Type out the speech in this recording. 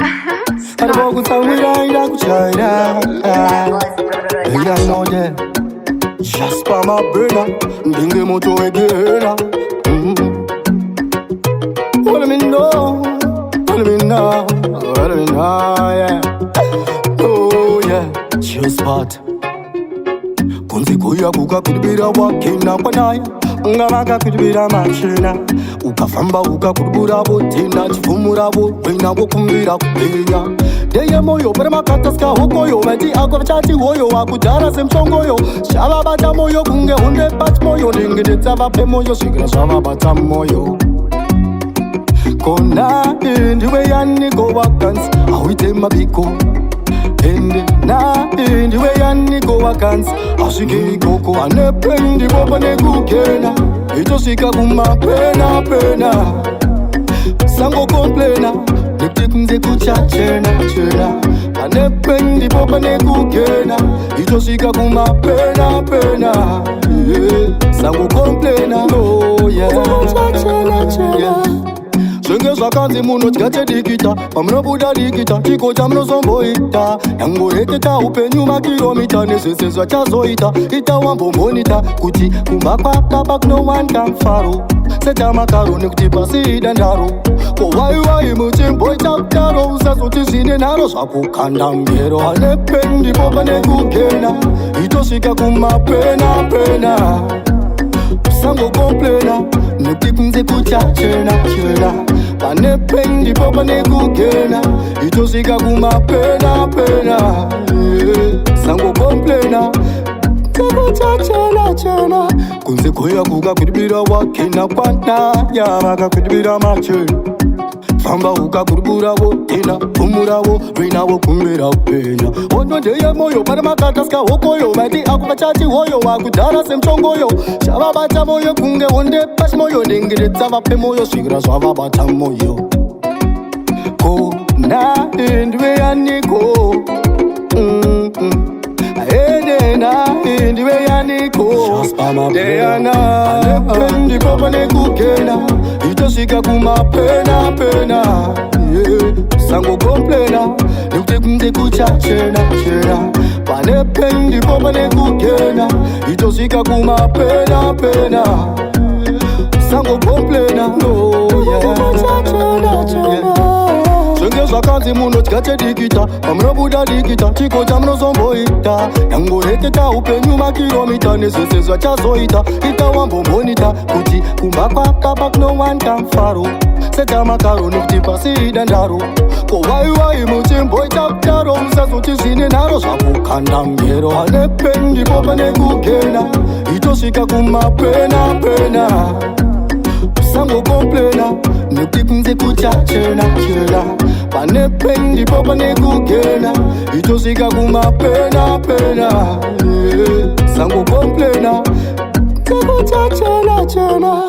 Ariboku tawira ira kuchaira. Yeah, I know that. Just by my burner, dinge moto egera. What me know, yeah. Oh yeah, chill spot. Kunzi kuya kuka kudibira wakina panaya. Ngamaka kudibira machina. Ukafamba ukakudibura botina chifumura bo wina bo kumbira kupenya. Deye moyo prema kataska hokoyo meti akovchati hoyo akujara semchongoyo. Shava bata moyo kunge hunde pat moyo ninge detava pe moyo shigra shava bata moyo. Kona indiwe yani go wakans awite mabiko. Ende na indiwe yani go wakans ashiki koko ane pendi boba ne kukena. Ito shika kuma pena sango komplena niktikunze kuchachena chena ane pendi boba ne kukena. Ito shika kuma pena sango komplena oh yeah chena Senge swakanzi muno chikache dikita Pamno buda dikita Chiko chamno sombo ita Yango reketa upenyuma kilomita Nesesezwa chazo ita Ita wambo monita Kuti kumbakwa tapak no one can faro Seta makaro nikutipa sida ndaro Kwa wai muchimbo itaptaro Usaso tishine naro Swaku kanda mbero Hane pendi boba ne kukena Itoshika kuma pena Sango komplena Niktikunze kuchachena chena Pane pendi popa ne kukena Itoshika kuma pena Sango komplena Kuchachena chena Kunze kuya kuka kudibira wakina kwana Yamaka kudibira machena Famba uka kudibura wo tina Kumura wo wina wo kumbira penya Ono deye moyo para makataska hokoyo Mati akukachachi hoyo wakudara semchongoyo Shava bata moyo kunge onde pash moyo Ningire tava pe moyo shigra shava bata moyo Ko na indiwe yaniko Ede na indiwe yaniko Deyana Alependi kopa ne kukena Itoshika kuma pena Sango komplena Niktikunze kuchachena Pane pendi kopa ne kukena Itoshika kuma pena Sango komplena oh yeah Senge swakanzi muno chikache dikita Pamno buda dikita Chiko chamno sombo ita Yango reketa upenyuma kilomita Nesesezwa chazo ita Ita wambo monita Kuti kumbakwa tapak no one can faro Seta makaro nikutipa sida ndaro Kwa wai muchimbo itaptaro Usaso tishine naro Swaku kanda mbero Hane pendi boba ne kukena Itoshika kuma pena Sango komplena Niktikunze kuchachena Pane pendi popa ne kukena Itoshika kuma pena Sango komplena Kuchachena